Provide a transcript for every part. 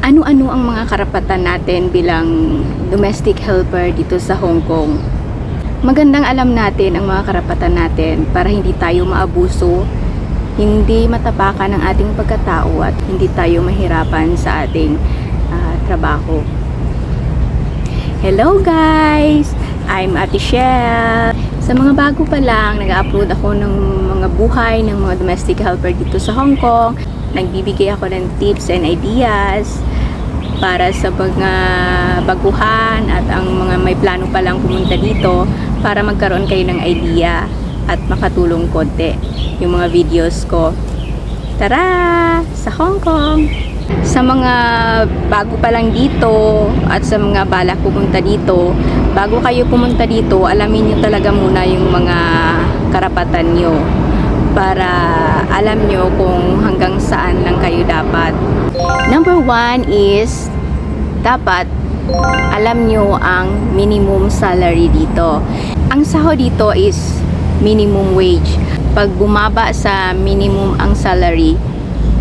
Ano-ano ang mga karapatan natin bilang domestic helper dito sa Hong Kong? Magandang alam natin ang mga karapatan natin para hindi tayo maabuso, hindi matapakan ng ating pagkatao at hindi tayo mahirapan sa ating trabaho. Hello guys! I'm Ate Shell. Sa mga bago pa lang, nag-upload ako ng mga buhay ng mga domestic helper dito sa Hong Kong. Nagbibigay ako ng tips and ideas para sa mga baguhan at ang mga may plano pa lang pumunta dito para magkaroon kayo ng idea at makatulong konti yung mga videos ko. Tara! Sa Hong Kong! Sa mga bago pa lang dito at sa mga balak pumunta dito, bago kayo pumunta dito, alamin nyo talaga muna yung mga karapatan nyo para alam nyo kung hanggang saan lang kayo dapat. Number 1 is dapat alam nyo ang minimum salary dito. Ang sahod dito is minimum wage. Pag bumaba sa minimum ang salary,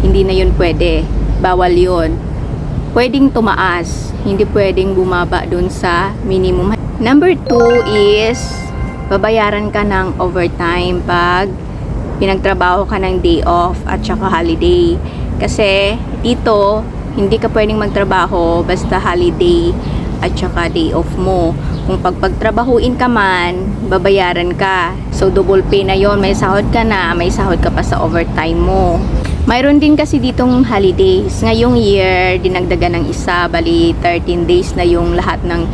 hindi na yun pwede. Bawal yun. Pwedeng tumaas, hindi pwedeng bumaba dun sa minimum. Number 2 is babayaran ka ng overtime pag pinagtrabaho ka ng day off at saka holiday. Kasi dito, hindi ka pwedeng magtrabaho basta holiday at saka day off mo. Kung pagtrabahuin ka man, babayaran ka. So double pay na yon, may sahod ka na, may sahod ka pa sa overtime mo. Mayroon din kasi ditong holidays. Ngayong year, dinagdagan ng isa, bali 13 days na yung lahat ng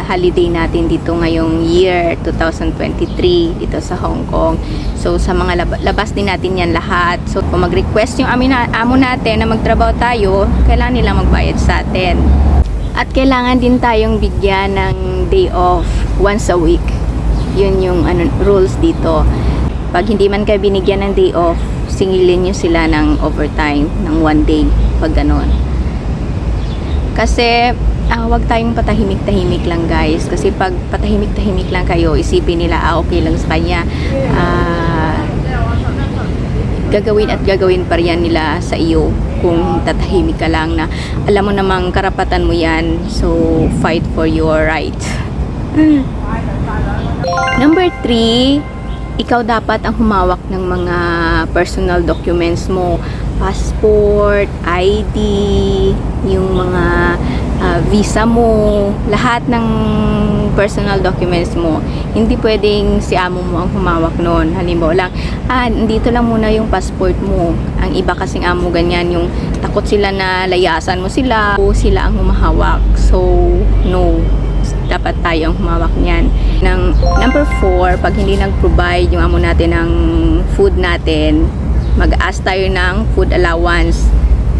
holiday natin dito ngayong year 2023 dito sa Hong Kong. So sa mga labas din natin yan lahat. So kung mag-request yung amo natin na magtrabaho tayo, kailangan nila magbayad sa atin. At kailangan din tayong bigyan ng day off once a week. Yun yung rules dito. Pag hindi man kayo binigyan ng day off, singilin nyo sila ng overtime ng 1 day pag ganon. Kasi wag tayong patahimik-tahimik lang guys, kasi pag patahimik-tahimik lang kayo, isipin nila okay lang sa kanya, gagawin at gagawin pa riyan nila sa iyo kung tatahimik ka lang na alam mo namang karapatan mo yan, so fight for your right. Number 3, ikaw dapat ang humawak ng mga personal documents mo, passport, ID, yung mga visa mo, lahat ng personal documents mo. Hindi pwedeng si amo mo ang humawak nun. Halimbawa lang, dito lang muna yung passport mo. Ang iba kasing amo ganyan, yung takot sila na layasan mo sila o sila ang humahawak. So, no. Dapat tayo ang humawak niyan. Number 4, pag hindi nag-provide yung amo natin ng food natin, mag-ask tayo ng food allowance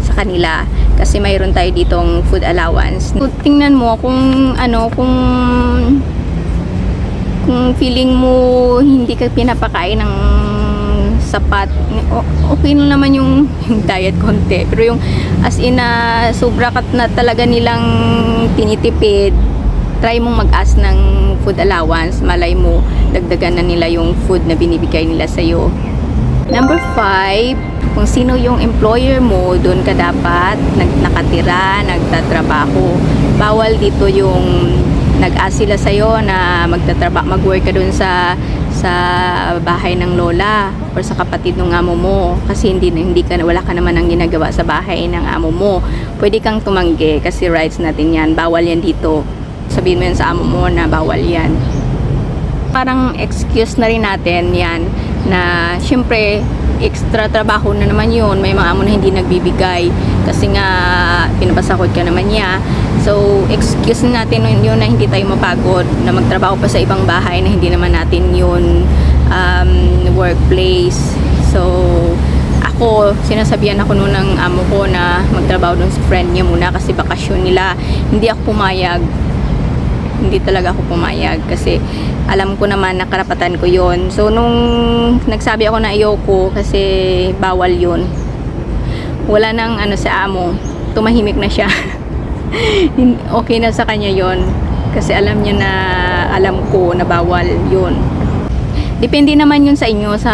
sa kanila. Kasi mayroon tayo ditong food allowance. So, tingnan mo kung feeling mo hindi ka pinapakain ng sapat, okay na naman yung diet konti. Pero yung as in sobra kat na talaga nilang tinitipid, try mong mag-ask ng food allowance. Malay mo, dagdagan na nila yung food na binibigay nila sa'yo. Number 5, kung sino yung employer mo, doon ka dapat nakatira, nagtatrabaho. Bawal dito yung nag-ask sila sa'yo na mag-work ka doon sa bahay ng lola or sa kapatid ng amo mo, kasi wala ka naman ang ginagawa sa bahay ng amo mo. Pwede kang tumanggi kasi rights natin yan. Bawal yan dito. Sabihin mo yan sa amo mo na bawal yan. Parang excuse na rin natin yan na syempre extra trabaho na naman yun. May mga amo na hindi nagbibigay kasi nga pinapasakot ka naman niya. So excuse natin yun na hindi tayo mapagod na magtrabaho pa sa ibang bahay na hindi naman natin yun workplace. So ako, sinasabihan ako noon ng amo ko na magtrabaho dun sa friend niya muna kasi bakasyon nila. Hindi ako pumayag. Hindi talaga ako pumayag kasi alam ko naman na karapatan ko yon. So nung nagsabi ako na ayoko kasi bawal yun, wala nang sa amo, tumahimik na siya. Okay na sa kanya yon kasi alam niya na alam ko na bawal yun. Depende naman yun sa inyo sa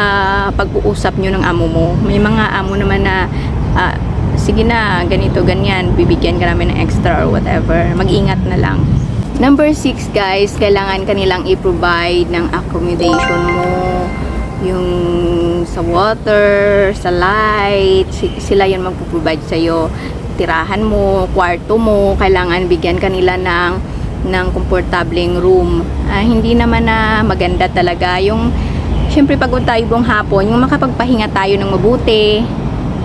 pag-uusap nyo ng amo mo. May mga amo naman na sige na, ganito, ganyan, bibigyan ka namin ng extra or whatever. Mag-ingat na lang. Number 6 guys, kailangan kanilang i-provide ng accommodation mo, yung sa water, sa light, sila yun magpo-provide sa'yo. Tirahan mo, kwarto mo, kailangan bigyan kanila ng komportableng room. Hindi naman na maganda talaga yung, syempre pagod tayo buong hapon, yung makapagpahinga tayo ng mabuti.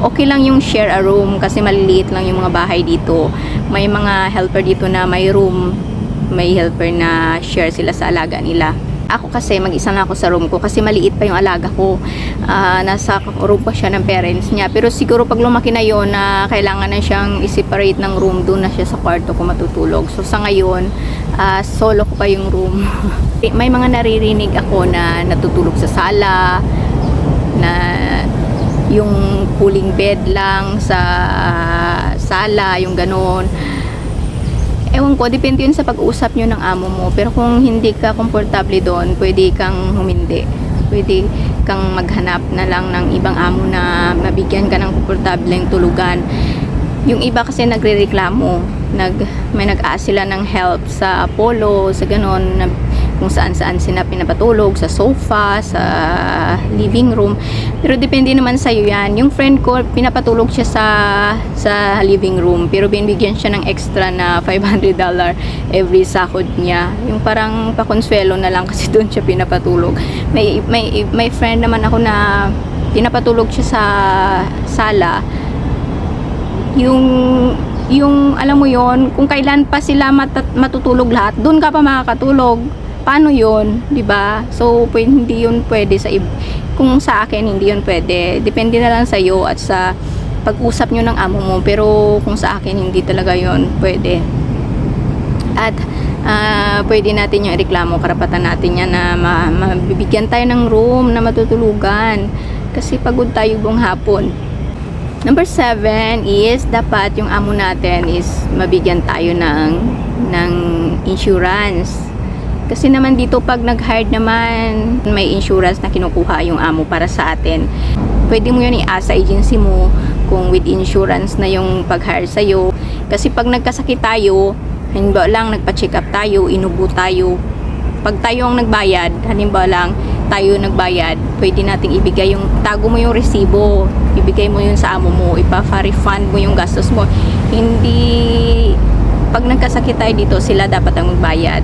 Okay lang yung share a room kasi maliliit lang yung mga bahay dito. May mga helper dito na may room, may helper na share sila sa alaga nila. Ako kasi mag-isa na ako sa room ko kasi maliit pa yung alaga ko. Nasa room pa siya ng parents niya. Pero siguro pag lumaki na yon na kailangan na siyang i-separate ng room, doon na siya sa kwarto ko matutulog. So sa ngayon, solo ko pa yung room. May mga naririnig ako na natutulog sa sala, na yung pulling bed lang sa sala, yung ganon. Ewan ko, depende yun sa pag-uusap nyo ng amo mo. Pero kung hindi ka komportable doon, pwede kang humindi. Pwede kang maghanap na lang ng ibang amo na mabigyan ka ng komportableng tulugan. Yung iba kasi nagre-reklamo. May nag-ask sila ng help sa Apollo, sa ganon, na kung saan-saan sila pinapatulog, sa sofa, sa living room. Pero depende naman sa'yo yan. Yung friend ko, pinapatulog siya sa living room, pero binibigyan siya ng extra na $500 every sahod niya. Yung parang pakonsuelo na lang kasi doon siya pinapatulog. May friend naman ako na pinapatulog siya sa sala. Yung alam mo yon, kung kailan pa sila matutulog lahat, doon ka pa makakatulog. Paano yun, di ba? So hindi yun pwede kung sa akin hindi yun pwede. Depende na lang sa iyo at sa pag-usap nyo ng amo mo, pero kung sa akin hindi talaga yun pwede. At pwede natin yung reklamo, karapatan natin yan na mabibigyan tayo ng room na matutulugan kasi pagod tayo buong hapon. Number 7 is dapat yung amo natin is mabigyan tayo ng insurance. Kasi naman dito pag nag-hired naman, may insurance na kinukuha yung amo para sa atin. Pwede mo yun i-ask sa agency mo kung with insurance na yung pag-hire sa'yo. Kasi pag nagkasakit tayo, halimbawa lang nagpa-check up tayo, inubo tayo. Pag tayo ang nagbayad, halimbawa lang tayo nagbayad, pwede nating ibigay tago mo yung resibo, ibigay mo yun sa amo mo, ipa-refund mo yung gastos mo. Hindi, pag nagkasakit tayo dito, sila dapat ang magbayad.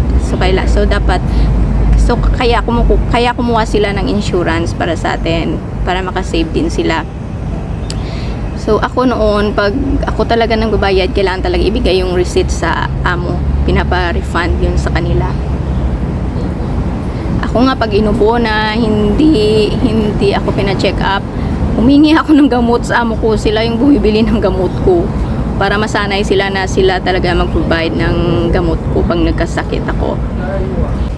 Kaya kumuha sila ng insurance para sa atin, para makasave din sila. So ako noon, pag ako talaga nang babayad, kailangan talaga ibigay yung receipt sa amo, pinapa-refund yun sa kanila. Ako nga pag inubo na hindi ako pina-check up, humingi ako ng gamot sa amo ko, sila yung bumibili ng gamot ko para masanay sila na sila talaga mag-provide ng gamot ko pag nagkasakit ako.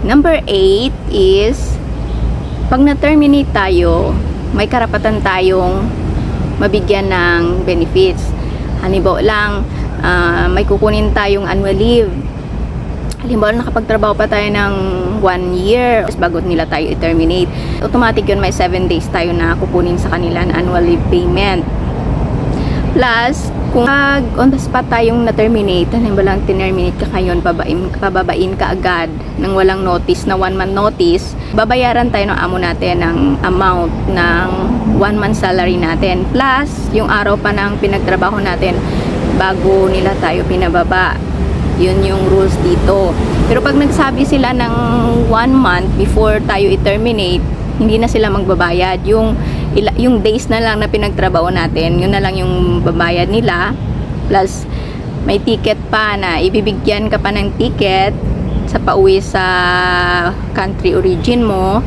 Number 8 is pag na-terminate tayo, may karapatan tayong mabigyan ng benefits. Halimbawa lang, may kukunin tayong annual leave. Halimbawa, nakapagtrabaho pa tayo ng 1 year bago nila tayo i-terminate. Automatic yun, may 7 days tayo na kukunin sa kanila na annual leave payment. Plus, kung on the spot tayong na-terminate, halimbawa lang tinerminate ka ngayon, pababain ka agad nang walang notice na 1 month notice, babayaran tayo ng amo natin ng amount ng 1 month salary natin. Plus, yung araw pa ng pinagtrabaho natin bago nila tayo pinababa. Yun yung rules dito. Pero pag nagsabi sila ng 1 month before tayo i-terminate, hindi na sila magbabayad. Yung days na lang na pinagtrabaho natin, yun na lang yung babayad nila. Plus, may ticket pa na ibibigyan ka pa ng ticket sa pauwi sa country origin mo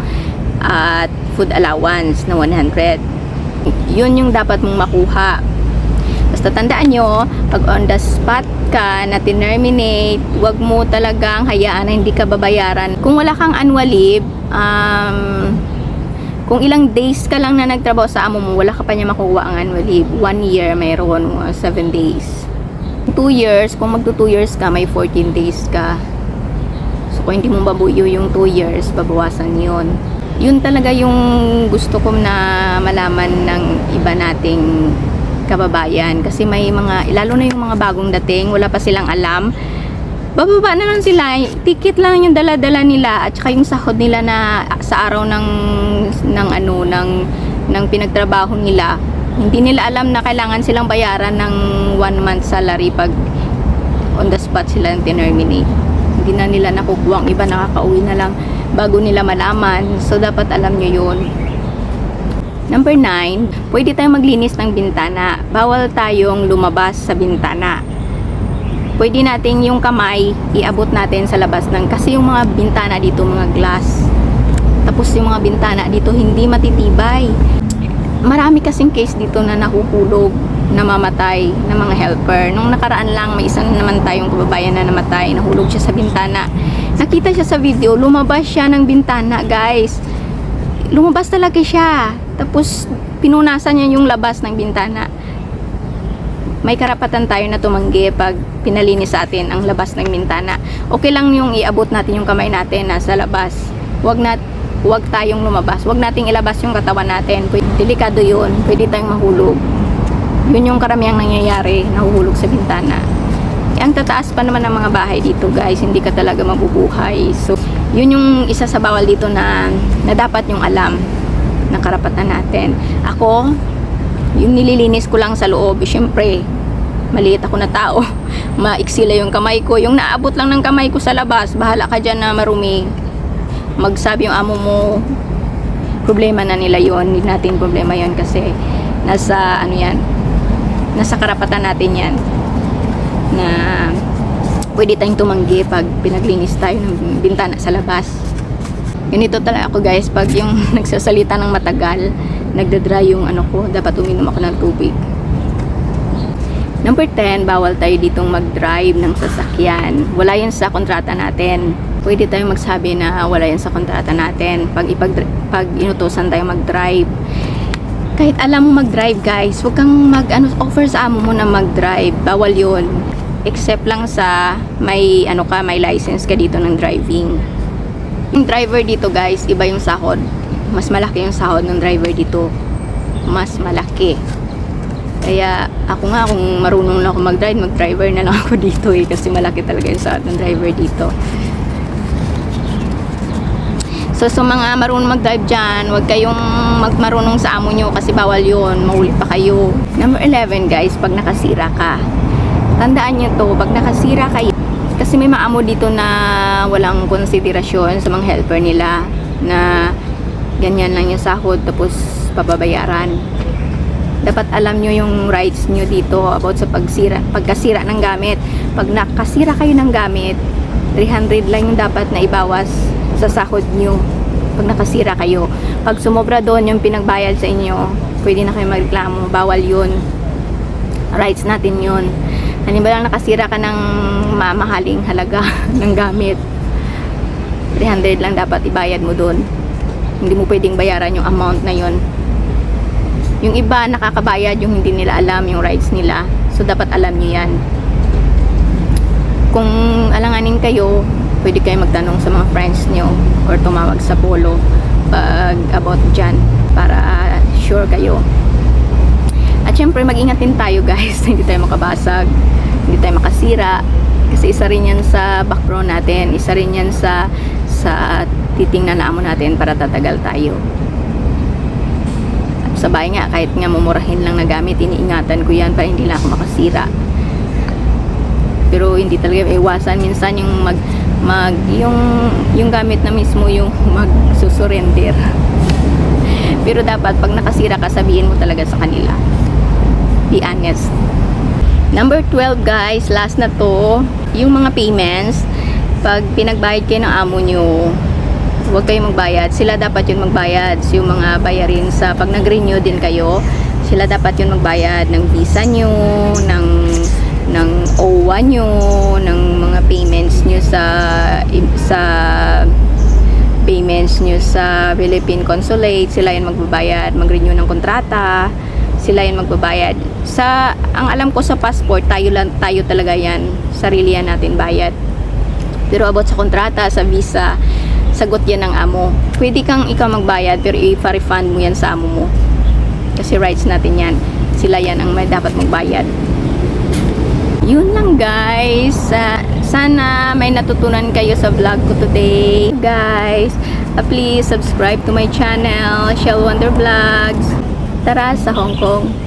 at food allowance na 100. Yun yung dapat mong makuha. Basta tandaan nyo, pag on the spot ka na tinerminate, wag mo talagang hayaan na hindi ka babayaran. Kung wala kang annual leave, kung ilang days ka lang na nagtrabaho sa amo mo, wala ka pa niya makuha ang annual leave. 1 year, mayroon 7 days. 2 years, kung magto 2 years ka, may 14 days ka. So, kung hindi mo babuyo yung 2 years, babawasan yun. Yun talaga yung gusto ko na malaman ng iba nating kababayan. Kasi may mga, lalo na yung mga bagong dating, wala pa silang alam. Bababa na lang sila, ticket lang yung dala-dala nila at saka yung sahod nila na sa araw ng pinagtrabaho nila. Hindi nila alam na kailangan silang bayaran ng 1 month salary pag on the spot sila terminate. Hindi na nila nakukuha, ang iba nakakauwi na lang bago nila malaman. So dapat alam nyo yun. Number 9, pwede tayong maglinis ng bintana. Bawal tayong lumabas sa bintana. Pwede natin yung kamay iabot natin sa labas kasi yung mga bintana dito mga glass, tapos yung mga bintana dito hindi matitibay. Marami kasing case dito na nahuhulog, namamatay ng mga helper. Nung nakaraan lang may isang naman tayong kababayan na namatay, nahulog siya sa bintana. Nakita siya sa video, lumabas siya ng bintana guys, lumabas talaga siya, tapos pinunasan niya yung labas ng bintana. May karapatan tayo na tumanggi pag pinalinis sa atin ang labas ng bintana. Okay lang yung iabot natin yung kamay natin nasa labas. Huwag tayong lumabas. Huwag nating ilabas yung katawan natin. Delikado yun. Pwede tayong mahulog. Yun yung karamihang nangyayari, nahuhulog sa bintana. Ang tataas pa naman ng mga bahay dito guys, hindi ka talaga mabubuhay. So, yun yung isa sa bawal dito na dapat yung alam na karapatan natin. Ako, yung nililinis ko lang sa loob, syempre maliit ako na tao, maiksila yung kamay ko, yung naabot lang ng kamay ko sa labas, bahala ka dyan na marumi. Magsabi yung amo mo, problema na nila yon, hindi natin problema yon kasi nasa nasa karapatan natin yan na pwede tayong tumanggi pag pinaglinis tayo ng bintana sa labas. Ganito talaga ako guys, pag yung nagsasalita ng matagal, nagdadry yung ko, dapat uminom ako ng tubig. Number 10, bawal tayo ditong mag-drive ng sasakyan. Wala yan sa kontrata natin. Pwede tayong magsabi na wala yan sa kontrata natin pag inutusan tayo mag-drive. Kahit alam mo mag-drive guys, huwag kang offer sa amo mo na mag-drive. Bawal yun. Except lang sa may may license ka dito ng driving. Yung driver dito guys, iba yung sahod. Mas malaki yung sahod ng driver dito. Mas malaki. Kaya ako nga, kung marunong lang ako mag-driver na lang ako dito kasi malaki talaga yung sahod ng driver dito. So sa mga marunong mag-drive dyan, huwag kayong marunong sa amo nyo kasi bawal yun, mahuli pa kayo. Number 11 guys, pag nakasira ka, tandaan nyo to, pag nakasira kayo, kasi may maamo dito na walang konsiderasyon sa mga helper nila na ganyan lang yung sahod tapos pababayaran. Dapat alam nyo yung rights nyo dito about sa pagkasira ng gamit. Pag nakasira kayo ng gamit, 300 lang yung dapat na ibawas sa sahod nyo pag nakasira kayo. Pag sumobra doon yung pinagbayad sa inyo, pwede na kayo magreklamo. Bawal yun. Rights natin yun. Halimbawa nakasira ka ng mamahaling halaga ng gamit, 300 lang dapat ibayad mo doon. Hindi mo pwedeng bayaran yung amount na yun. Yung iba nakakabayad yung hindi nila alam yung rights nila. So dapat alam niyo yan. Kung alanganin kayo, pwede kayo magtanong sa mga friends nyo or tumawag sa polo pag about dyan para sure kayo. At syempre mag-ingat din tayo guys, hindi tayo makabasag, hindi tayo makasira kasi isa rin yan sa background natin, isa rin yan sa titingnan na amo natin para tatagal tayo. At sa bahay nga, kahit nga mumurahin lang na gamit, iniingatan ko yan para hindi lang ako makasira. Pero hindi talaga iwasan minsan yung yung gamit na mismo yung magsusurrender. Pero dapat pag nakasira ka, sabihin mo talaga sa kanila. Be honest. Number 12 guys, last na to, yung mga payments. Pag pinagbayad kayo ng amo nyo, huwag kayong magbayad. Sila dapat yun magbayad. So, yung mga bayarin sa pag nag-renew din kayo, sila dapat yun magbayad ng visa nyo, ng OWA nyo, ng mga payments nyo sa payments nyo sa Philippine Consulate. Sila yun magbabayad, mag-renew ng kontrata, sila yun magbabayad. Ang alam ko sa passport, tayo talaga yan, sarili yan natin bayad. Pero about sa kontrata, sa visa, sagot yan ng amo. Pwede kang ikaw magbayad pero i-refund mo yan sa amo mo kasi rights natin yan. sila yan ang may dapat magbayad. Yun lang guys. Sana may natutunan kayo sa vlog ko today. Guys, please subscribe to my channel, Shell Wonder Vlogs. Tara sa Hong Kong.